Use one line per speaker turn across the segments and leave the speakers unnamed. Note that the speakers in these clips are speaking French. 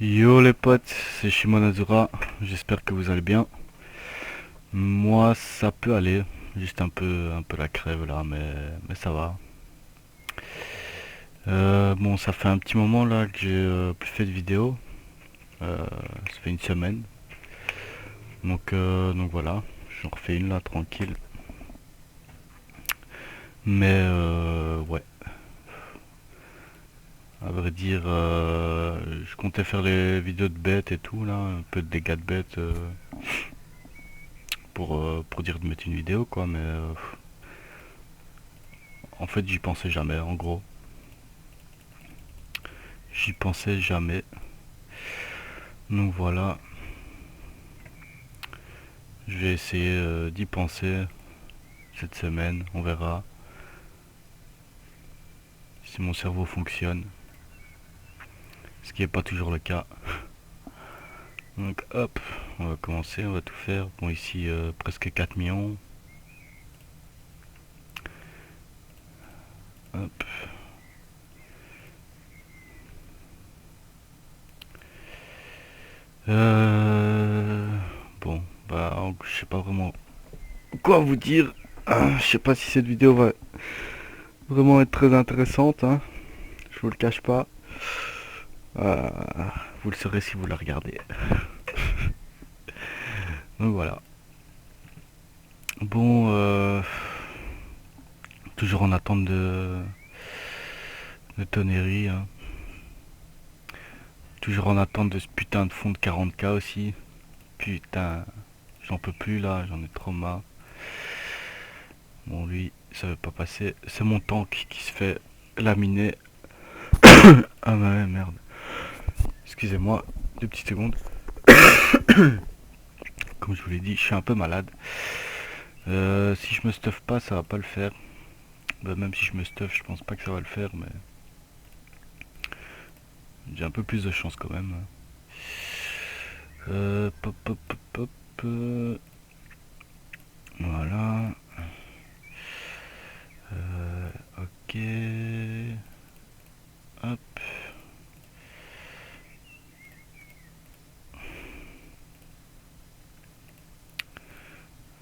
Yo les potes, c'est Shimon Azura, j'espère que vous allez bien. Moi ça peut aller, juste un peu la crève là, mais ça va. Bon, ça fait un petit moment là que j'ai plus fait de vidéos, ça fait une semaine. Donc voilà, j'en refais une là tranquille. Mais ouais, à vrai dire, je comptais faire les vidéos de bêtes et tout là, un peu de dégâts de bêtes pour dire de mettre une vidéo quoi, mais en fait j'y pensais jamais en gros. J'y pensais jamais. Donc voilà, je vais essayer d'y penser cette semaine. On verra si mon cerveau fonctionne. Ce qui n'est pas toujours le cas. Donc hop, on va commencer, on va tout faire. Bon ici presque 4 millions. Hop. Euh, bon, bah je sais pas vraiment quoi vous dire. Je sais pas si cette vidéo va vraiment être très intéressante, hein. Je vous le cache pas. Euh, vous le saurez si vous la regardez. Donc voilà. Bon, toujours en attente de tonnerie, hein. Toujours en attente de ce putain de fond de 40K aussi. Putain, j'en peux plus là, j'en ai trop marre. Bon, lui, ça veut pas passer. C'est mon tank qui se fait laminer. Ah ouais, merde. Excusez-moi, 2 petites secondes. Comme je vous l'ai dit, je suis un peu malade. Si je me stuff pas, ça va pas le faire. Bah, même si je me stuff, je pense pas que ça va le faire, mais j'ai un peu plus de chance quand même. Pop, pop, pop, pop. Voilà. Ok. Hop.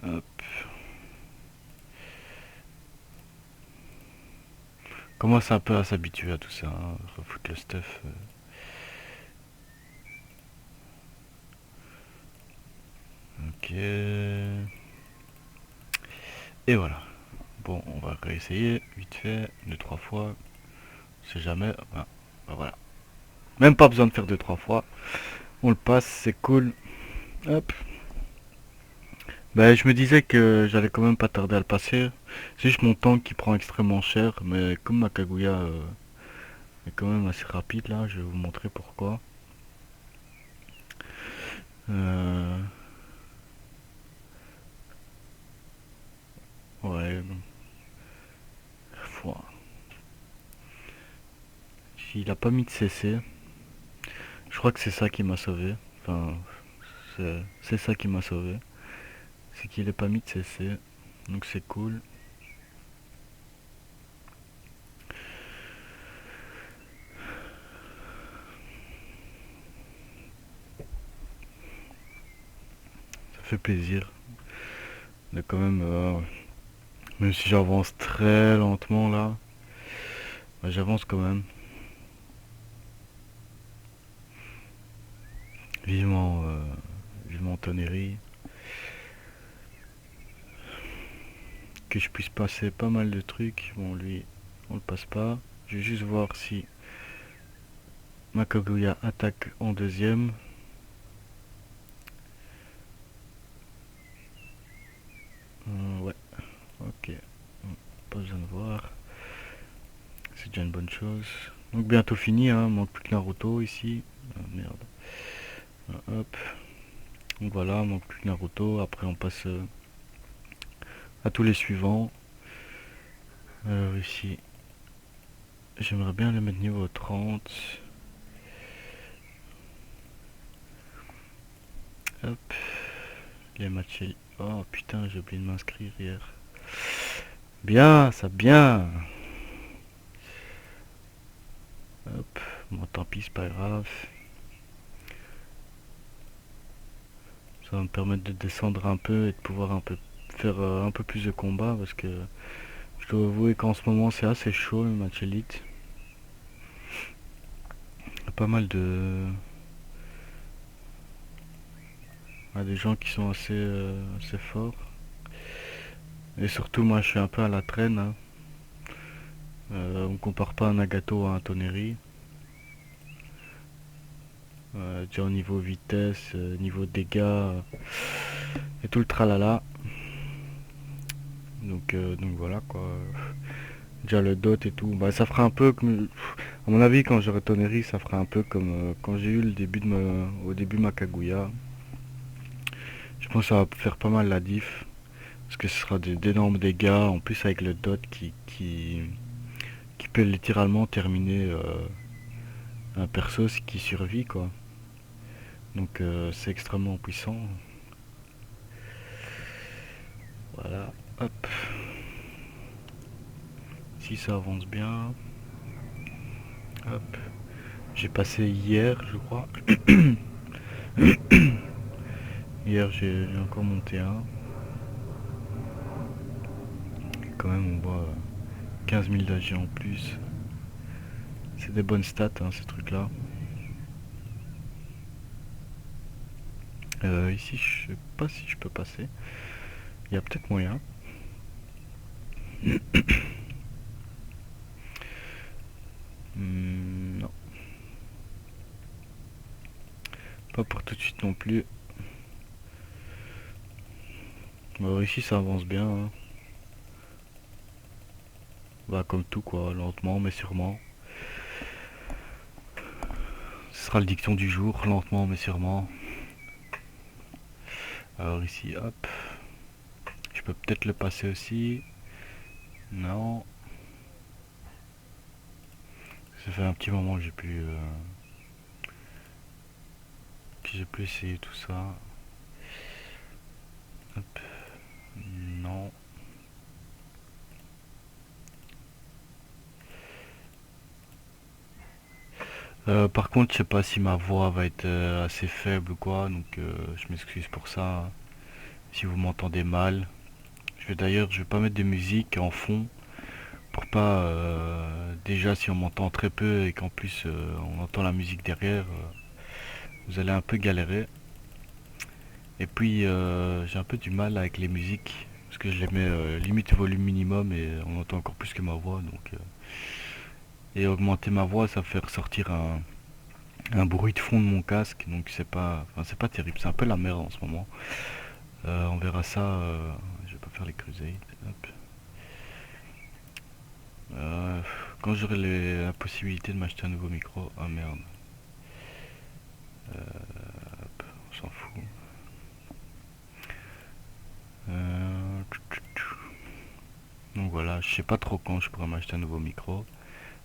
Hop. Commence un peu à s'habituer à tout ça, hein. Refoutre le stuff. Ok. Et voilà. Bon, on va réessayer vite fait, 2-3 fois. On sait jamais. Bah voilà. Même pas besoin de faire 2-3 fois. On le passe, c'est cool. Hop. Bah, je me disais que j'allais quand même pas tarder à le passer. C'est juste mon temps qui prend extrêmement cher. Mais comme ma Kaguya est quand même assez rapide là, je vais vous montrer pourquoi. Euh, ouais. Foi. Il a pas mis de CC. Je crois que c'est ça qui m'a sauvé. Enfin, c'est ça qui m'a sauvé. C'est qu'il ait pas mis de CC. Donc c'est cool. Ça fait plaisir. De quand même, même si j'avance très lentement là, bah, j'avance quand même. Vivement, vivement Tonnery. Que je puisse passer pas mal de trucs. Bon, lui, on le passe pas. Je vais juste voir si Makaguya attaque en deuxième. Ouais, ok. Pas besoin de voir. C'est déjà une bonne chose. Donc bientôt fini, hein. Manque plus que Naruto ici. Ah, merde. Hop. Donc voilà, manque plus que Naruto. Après on passe à tous les suivants. Alors ici, j'aimerais bien le mettre niveau 30. Hop. Les matchs. Oh putain, j'ai oublié de m'inscrire hier. Bien, ça bien. Hop. Bon, tant pis, c'est pas grave. Ça va me permettre de descendre un peu et de pouvoir un peu faire un peu plus de combats parce que je dois avouer qu'en ce moment c'est assez chaud le match élite. Il y a pas mal de des gens qui sont assez forts. Et surtout moi je suis un peu à la traîne, hein. On compare pas un Nagato à un Toneri. Déjà au niveau vitesse, niveau dégâts et tout le tralala. Donc voilà quoi. Déjà le dot et tout. Bah ça fera un peu comme. À mon avis quand j'aurai Toneri ça fera un peu comme quand j'ai eu le début au début ma Kaguya. Je pense que ça va faire pas mal la diff. Parce que ce sera d'énormes dégâts. En plus avec le dot qui peut littéralement terminer un perso qui survit quoi. Donc c'est extrêmement puissant. Voilà. Hop. Si ça avance bien. Hop. J'ai passé hier, je crois. Hier, j'ai encore monté un. Quand même, on voit 15 000 d'AG en plus. C'est des bonnes stats, hein, ces trucs-là. Ici, je sais pas si je peux passer. Il y a peut-être moyen. Non, pas pour tout de suite non plus. Bon, ici, ça avance bien, hein. Bah, comme tout, quoi. Lentement, mais sûrement. Ce sera le dicton du jour. Lentement, mais sûrement. Alors ici, hop. Je peux peut-être le passer aussi. Non. Ça fait un petit moment que j'ai pu essayer tout ça. Hop. Non. Par contre, je sais pas si ma voix va être assez faible ou quoi, donc je m'excuse pour ça. Si vous m'entendez mal, je vais pas mettre de musique en fond pour pas déjà si on m'entend très peu et qu'en plus on entend la musique derrière, vous allez un peu galérer. Et puis j'ai un peu du mal avec les musiques parce que je les mets limite volume minimum et on entend encore plus que ma voix, donc et augmenter ma voix, ça fait ressortir un bruit de fond de mon casque, donc c'est pas terrible, c'est un peu la merde en ce moment. On verra ça, je vais pas faire les crusades. Hop. Euh, Quand j'aurai la possibilité de m'acheter un nouveau micro, ah merde, hop, on s'en fout. Euh, donc voilà, je sais pas trop quand je pourrai m'acheter un nouveau micro,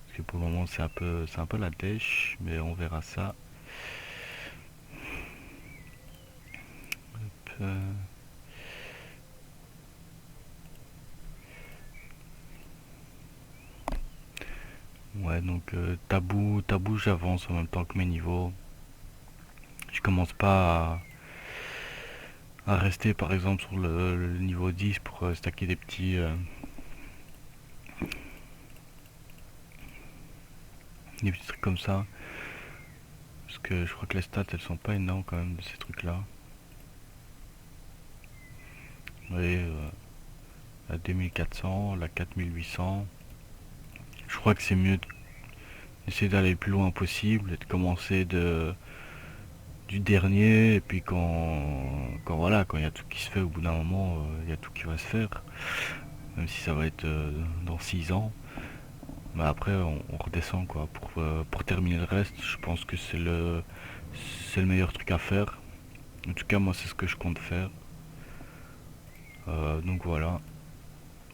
parce que pour le moment c'est un peu la dèche, mais on verra ça. Hop, ouais, donc tabou, j'avance en même temps que mes niveaux. Je commence pas à rester par exemple sur le niveau 10 pour stacker des petits trucs comme ça. Parce que je crois que les stats elles sont pas énormes quand même de ces trucs là. Vous voyez, la 2400, la 4800. Je crois que c'est mieux d'essayer d'aller le plus loin possible et de commencer du dernier. Et puis quand voilà, quand il y a tout qui se fait au bout d'un moment, il y a tout qui va se faire. Même si ça va être dans 6 ans. Mais après on redescend quoi. Pour terminer le reste, je pense que c'est le meilleur truc à faire. En tout cas moi c'est ce que je compte faire. Donc voilà.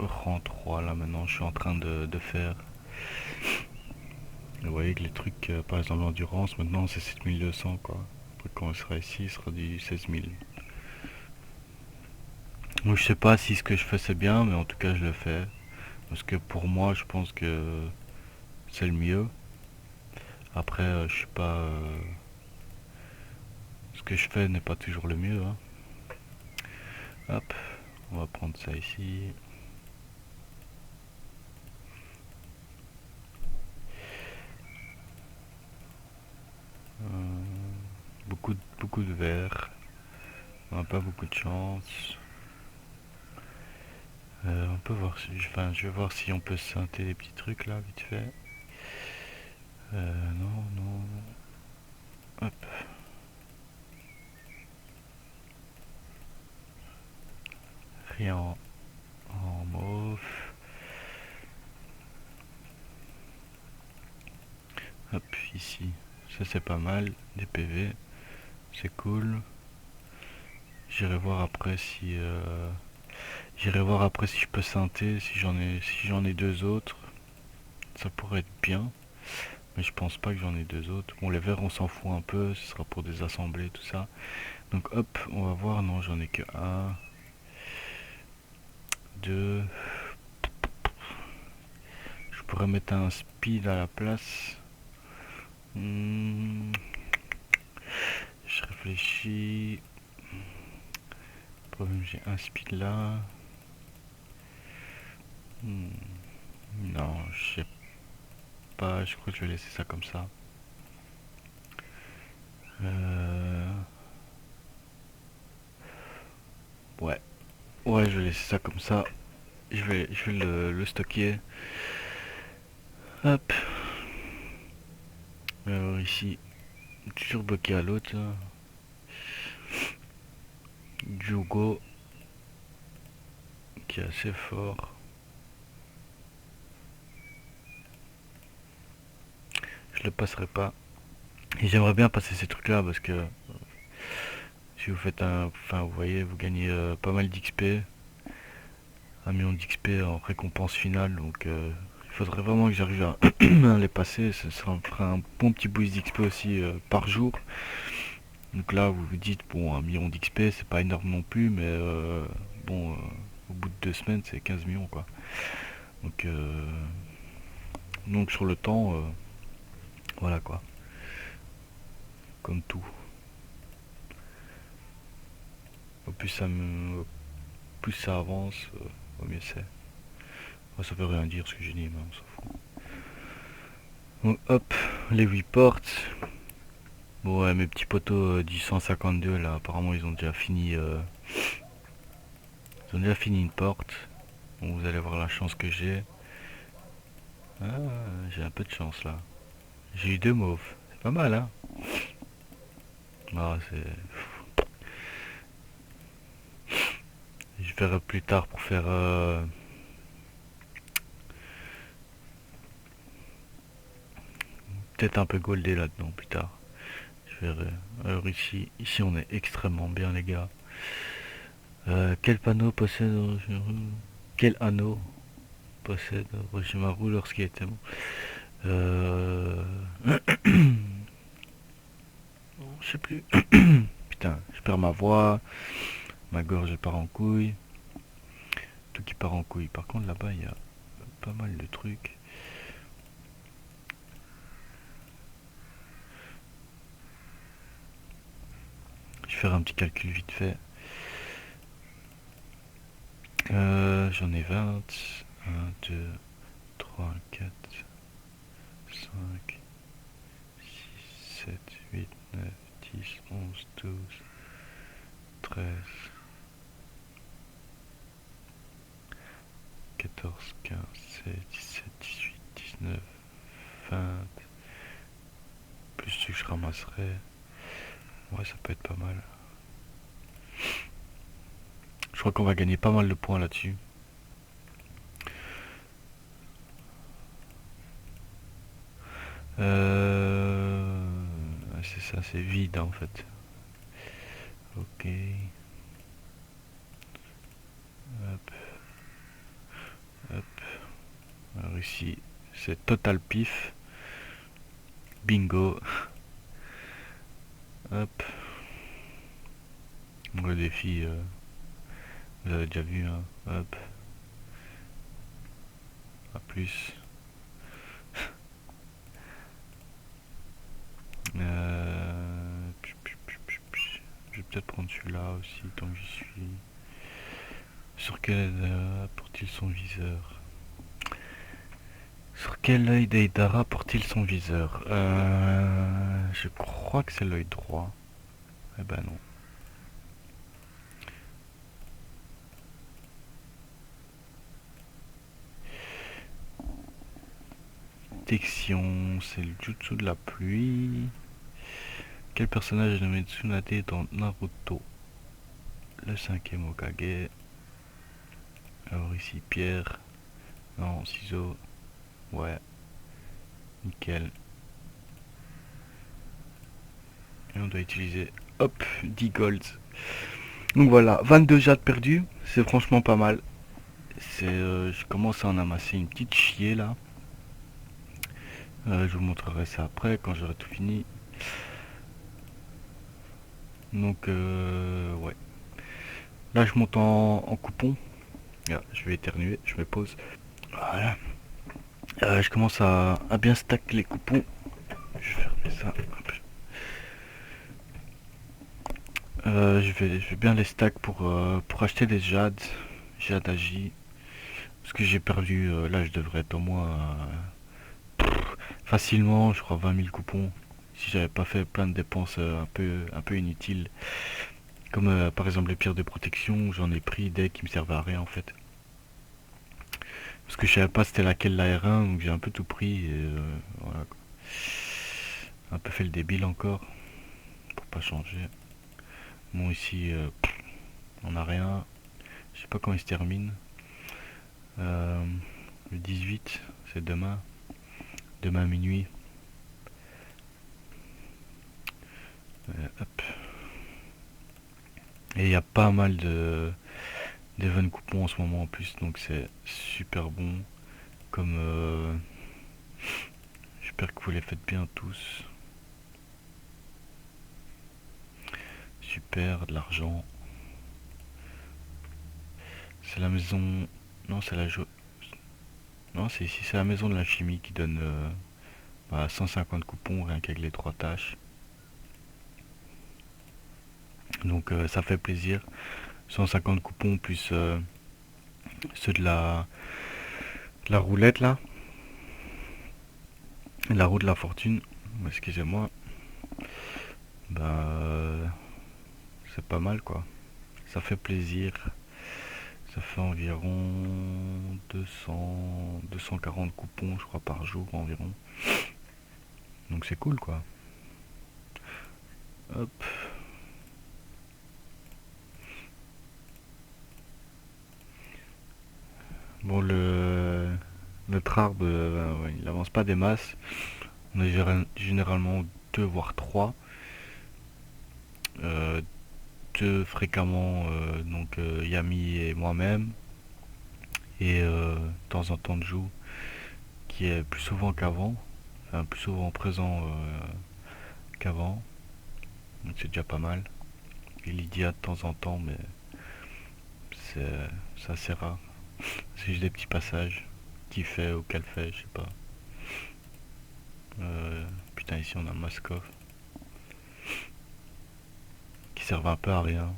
Rang 3 là maintenant je suis en train de faire. Vous voyez que les trucs, par exemple l'endurance maintenant c'est 7200 quoi. Après quand on sera ici il sera du 16 000. Donc je sais pas si ce que je fais c'est bien mais en tout cas je le fais. Parce que pour moi je pense que c'est le mieux. Après je sais pas, ce que je fais n'est pas toujours le mieux, hein. Hop, on va prendre ça ici. Beaucoup de verre. On n'a pas beaucoup de chance. On peut voir si, enfin, je vais voir si on peut synthé les petits trucs là, vite fait. Non, non. Hop. Rien en mauve. Hop, ici. Ça c'est pas mal. Des PV. C'est cool. J'irai voir après si je peux synthé, si j'en ai deux autres. Ça pourrait être bien. Mais je pense pas que j'en ai deux autres. Bon, les verres on s'en fout un peu, ce sera pour des assemblées, tout ça. Donc hop, on va voir. Non, j'en ai que un, deux. Je pourrais mettre un speed à la place. Hmm, je réfléchis. Problème, j'ai un speed là. Hmm, non, je sais pas. Je crois que je vais laisser ça comme ça. Euh, ouais, ouais, je vais laisser ça comme ça. Je vais le stocker. Hop. Alors ici, toujours bloqué à l'autre. Jugo qui est assez fort. Je le passerai pas. Et j'aimerais bien passer ces trucs là parce que si vous faites enfin vous voyez, vous gagnez pas mal d'XP, 1 million d'XP en récompense finale. Donc il faudrait vraiment que j'arrive à les passer. Ça fera un bon petit boost d'XP aussi par jour. Donc là vous vous dites bon, 1 million d'XP c'est pas énorme non plus, mais bon, au bout de 2 semaines c'est 15 millions quoi. Donc sur le temps, voilà quoi, comme tout. Au plus ça avance, au mieux c'est. Moi, ça veut rien dire ce que j'ai dit, mais on s'en fout. Donc hop, les 8 portes. Bon ouais, mes petits potos du 152 là, apparemment ils ont déjà fini une porte. Bon, vous allez voir la chance que j'ai. Ah, j'ai un peu de chance là. J'ai eu deux mauves. C'est pas mal hein. Ah, je verrai plus tard pour faire peut-être un peu goldé là-dedans plus tard. Je verrai. Alors ici on est extrêmement bien les gars. Quel panneau possède quel anneau possède Orochimaru lorsqu'il était bon. Euh... Je sais plus. Putain, je perds ma voix, ma gorge elle part en couille, tout qui part en couille. Par contre là-bas il y a pas mal de trucs. Je vais faire un petit calcul vite fait. J'en ai 20. 1, 2, 3, 4, 5, 6, 7, 8, 9, 10, 11, 12, 13, 14, 15, 16, 17, 18, 19, 20. Plus ce que je ramasserai. Ouais, ça peut être pas mal. Je crois qu'on va gagner pas mal de points là-dessus. C'est ça, c'est vide en fait. Ok. Hop, hop. Alors ici, c'est total pif. Bingo. Hop. Le défi, vous avez déjà vu, hein. Hop. À plus. Je vais peut-être prendre celui-là aussi tant que j'y suis. Sur quel porte-t-il son viseur? Sur quel œil d'Aidara porte-t-il son viseur? Je crois que c'est l'œil droit. Eh ben non. Détection, c'est le jutsu de la pluie. Quel personnage de Mitsunade dans Naruto? Le cinquième Hokage. Alors ici Pierre. Non, ciseaux. Ouais. Nickel. Et on doit utiliser, hop, 10 golds. Donc voilà, 22 jades perdus, c'est franchement pas mal. Je commence à en amasser une petite chier là. Je vous montrerai ça après quand j'aurai tout fini. Donc ouais. Là je monte en coupon. Ah, je vais éternuer, je me pose. Voilà. Je commence à bien stack les coupons. Je vais fermer ça. Je vais bien les stack pour acheter des jades. Jade Agi. Parce que j'ai perdu, là je devrais être au moins facilement, je crois 20 000 coupons. Si j'avais pas fait plein de dépenses un peu inutiles. Comme par exemple les pierres de protection, j'en ai pris des qui me servaient à rien en fait. Parce que je savais pas c'était laquelle la R1, donc j'ai un peu tout pris et voilà quoi. Un peu fait le débile encore, pour pas changer. Bon ici, on a rien. Je sais pas quand il se termine. Le 18, c'est demain. Demain à minuit. Hop. Et il y a pas mal d'event coupons en ce moment en plus, donc c'est super bon. Comme j'espère que vous les faites bien tous. Super, de l'argent. C'est la maison. Non, c'est la non, c'est ici, c'est la maison de la chimie qui donne 150 coupons rien qu'avec les 3 tâches. Donc ça fait plaisir. 150 coupons plus ceux de la roulette là. La roue de la fortune. Excusez-moi. Bah c'est pas mal quoi. Ça fait plaisir. Ça fait environ 240 coupons je crois par jour environ. Donc c'est cool quoi. Hop. Bon notre arbre ouais, il avance pas des masses. On est généralement 2 voire 3. Euh, 2 fréquemment donc Yami et moi-même. Et de temps en temps Jou qui est plus souvent qu'avant. Enfin plus souvent présent qu'avant. Donc c'est déjà pas mal. Et Lydia de temps en temps mais c'est assez rare. C'est juste des petits passages qu'il fait ou qu'elle fait, je sais pas. Putain, ici on a Moskov qui servent un peu à rien.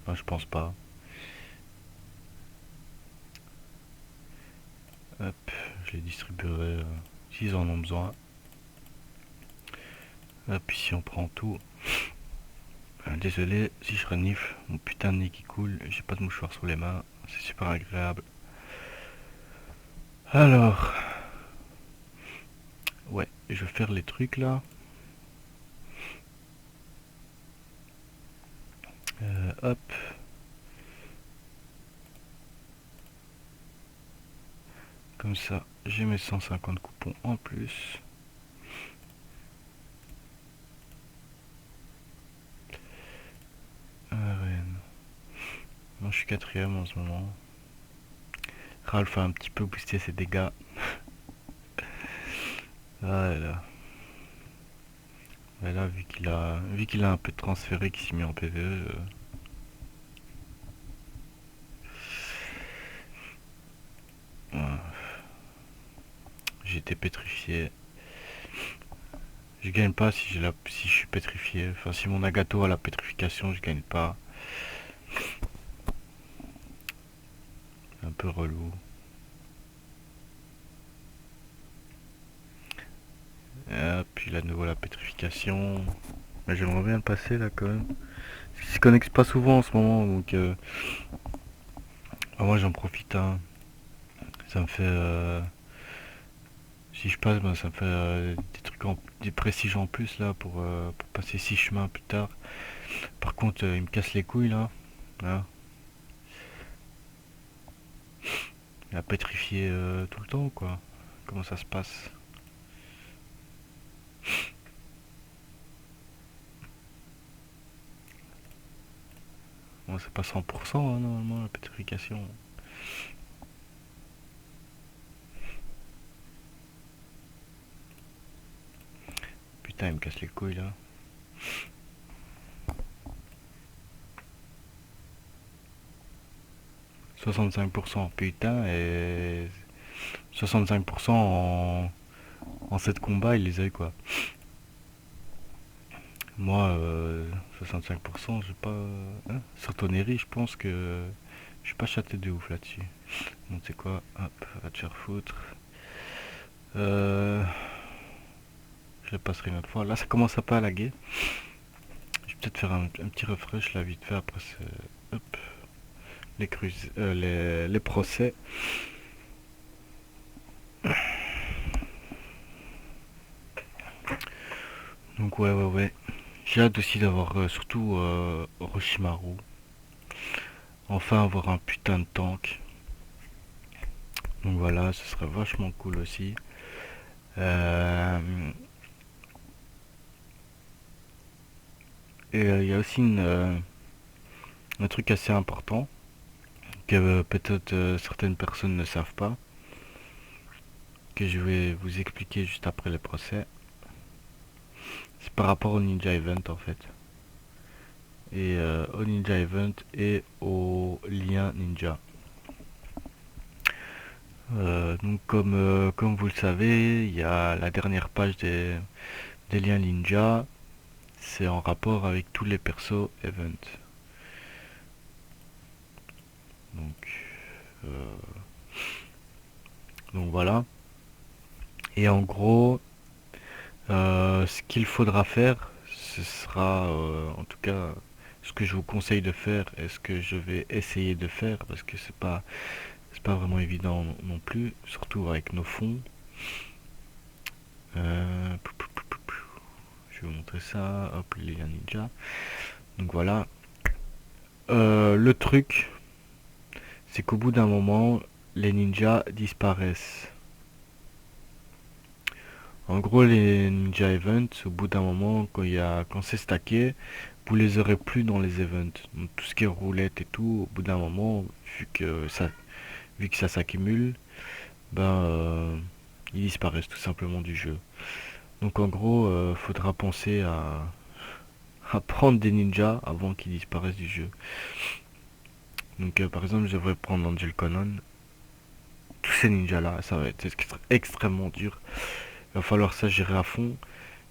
Enfin, je pense pas. Hop, je les distribuerai s'ils en ont besoin. Hop, ici on prend tout. Désolé si je renifle, mon putain de nez qui coule, j'ai pas de mouchoir sous les mains, c'est super agréable. Alors, ouais, je vais faire les trucs là. Hop. Comme ça, j'ai mes 150 coupons en plus. Moi je suis quatrième en ce moment. Ralph a un petit peu boosté ses dégâts. Ah là. Et là, vu qu'il a un peu transféré, qu'il s'est mis en PvE, j'ai été pétrifié. Je gagne pas si je suis pétrifié. Enfin, si mon Nagato a la pétrification, je gagne pas. un peu relou. Et puis là de nouveau la pétrification. Mais j'aimerais bien le passer là quand même. Il se connecte pas souvent en ce moment, donc moi j'en profite. Hein. Ça me fait, si je passe, ben, ça me fait des trucs, des prestiges en plus là pour passer 6 chemins plus tard. Par contre, il me casse les couilles là. Hein. Il a pétrifié tout le temps quoi. Comment ça se passe? Bon, c'est pas 100% hein, normalement la pétrification. Putain, il me casse les couilles là. 65%, putain, et 65% en 7 combats, il les a eu quoi. Moi, 65%, j'ai pas. Hein, sur Toneri, je pense que je suis pas châté de ouf là-dessus. Bon, tu sais quoi, hop, va te faire foutre. Euh, je le passerai une autre fois. Là, ça commence à pas laguer. Je vais peut-être faire un petit refresh là vite fait après hop, les procès. Donc ouais. J'ai hâte aussi d'avoir surtout Orochimaru. Enfin avoir un putain de tank. Donc voilà, ce serait vachement cool aussi. Euh, et il y a aussi un truc assez important que peut-être certaines personnes ne savent pas, que je vais vous expliquer juste après le procès. C'est par rapport au Ninja Event en fait. Et au Ninja Event et au lien Ninja. Donc comme vous le savez, il y a la dernière page des liens Ninja. C'est en rapport avec tous les persos Event. Donc, euh, donc voilà. Et en gros, ce qu'il faudra faire, ce sera en tout cas ce que je vous conseille de faire et ce que je vais essayer de faire parce que c'est pas vraiment évident non plus, surtout avec nos fonds. Pou, pou, pou, pou, pou. Je vais vous montrer ça. Hop, les liens ninja. Donc voilà. Le truc, c'est qu'au bout d'un moment, les ninjas disparaissent. En gros, les ninja events, au bout d'un moment, quand c'est stacké, vous les aurez plus dans les events. Donc, tout ce qui est roulette et tout, au bout d'un moment, vu que ça s'accumule, ben, ils disparaissent tout simplement du jeu. Donc en gros, faudra penser à prendre des ninjas avant qu'ils disparaissent du jeu. Donc par exemple, je devrais prendre Angel Conan. Tous ces ninjas là, ça va être extrêmement dur. Il va falloir ça gérer à fond.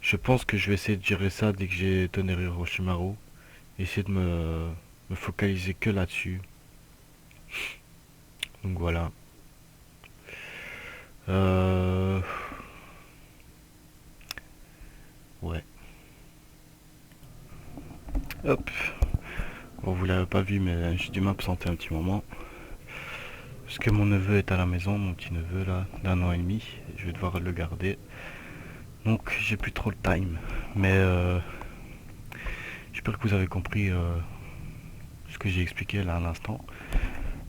Je pense que je vais essayer de gérer ça dès que j'ai Tonnerre Orochimaru. Essayer de me focaliser que là-dessus. Donc voilà. Euh... Ouais. Hop. Bon, vous l'avez pas vu, mais j'ai dû m'absenter un petit moment. Parce que mon neveu est à la maison, mon petit neveu là, d'1 an et demi. Je vais devoir le garder. Donc j'ai plus trop le time. Mais j'espère que vous avez compris ce que j'ai expliqué là à l'instant.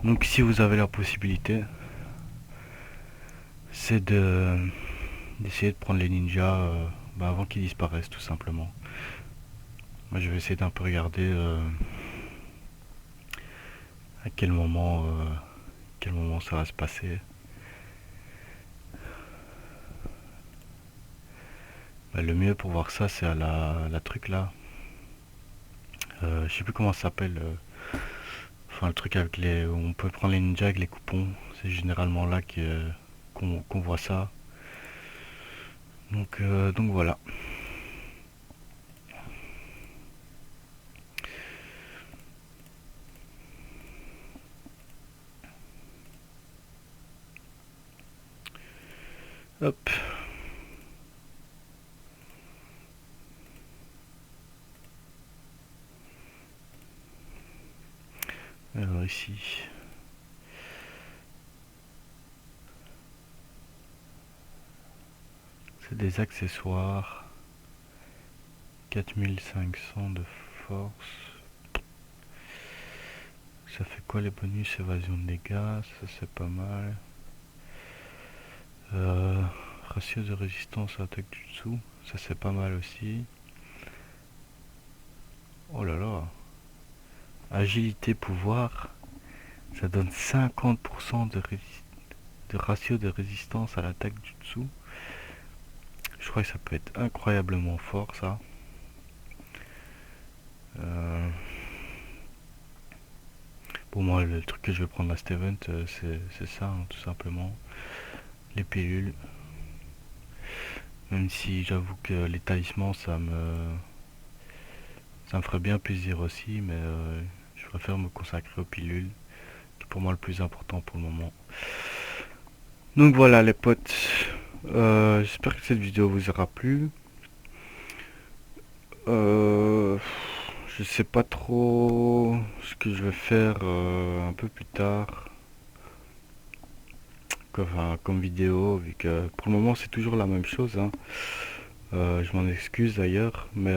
Donc si vous avez la possibilité, c'est d'essayer de prendre les ninjas avant qu'ils disparaissent tout simplement. Moi je vais essayer d'un peu regarder à quel moment ça va se passer. Le mieux pour voir ça c'est à la truc là. Je sais plus comment ça s'appelle. Enfin le truc avec où on peut prendre les ninjas avec les coupons. C'est généralement là qu'on voit ça. Donc voilà. Hop. Alors ici, c'est des accessoires. 4500 de force. Ça fait quoi les bonus? Évasion de dégâts, ça c'est pas mal. Ratio de résistance à l'attaque du dessous, ça c'est pas mal aussi. Oh là là. Agilité, pouvoir, ça donne 50% de ratio de résistance à l'attaque du dessous. Je crois que ça peut être incroyablement fort ça. Pour moi, le truc que je vais prendre last event, c'est ça, hein, tout simplement. Les pilules. Même si j'avoue que les talismans, ça me ferait bien plaisir aussi, mais je préfère me consacrer aux pilules, qui est pour moi le plus important pour le moment. Donc voilà les potes, j'espère que cette vidéo vous aura plu. Euh, je sais pas trop ce que je vais faire un peu plus tard. Enfin, comme vidéo, vu que pour le moment c'est toujours la même chose, hein. Je m'en excuse d'ailleurs, mais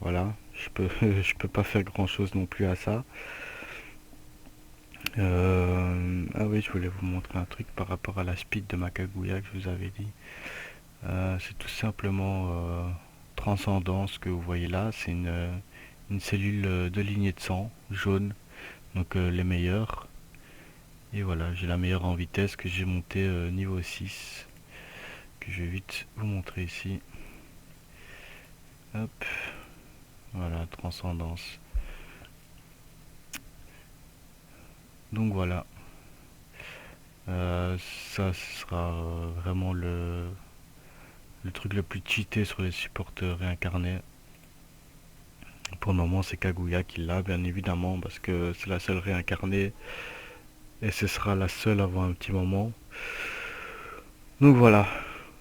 voilà, je peux pas faire grand chose non plus à ça. Ah oui, je voulais vous montrer un truc par rapport à la speed de ma Kaguya que je vous avais dit. C'est tout simplement Transcendance que vous voyez là. C'est une cellule de lignée de sang jaune, donc les meilleures. Et voilà, j'ai la meilleure en vitesse que j'ai monté niveau 6, que je vais vite vous montrer ici. Hop, voilà, Transcendance. Donc voilà, ça sera vraiment le truc le plus cheaté sur les supports réincarnés. Pour le moment, c'est Kaguya qui l'a, bien évidemment, parce que c'est la seule réincarnée et ce sera la seule avant un petit moment. Donc voilà.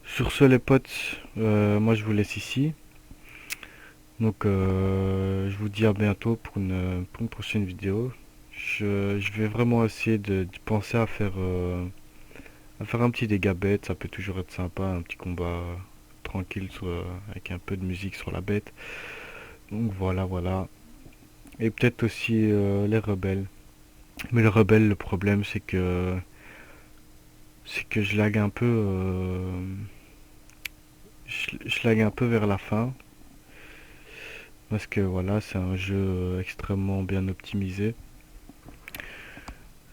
Sur ce, les potes, moi je vous laisse ici. Donc je vous dis à bientôt pour une prochaine vidéo. Je vais vraiment essayer de penser à faire un petit dégât bête. Ça peut toujours être sympa, un petit combat tranquille avec un peu de musique sur la bête. Donc voilà, voilà. Et peut-être aussi les rebelles. Mais le rebelle, le problème, c'est que je lag un peu, je lag un peu vers la fin, parce que voilà, c'est un jeu extrêmement bien optimisé.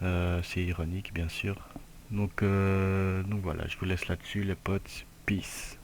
C'est ironique, bien sûr. Donc voilà, je vous laisse là-dessus, les potes. Peace.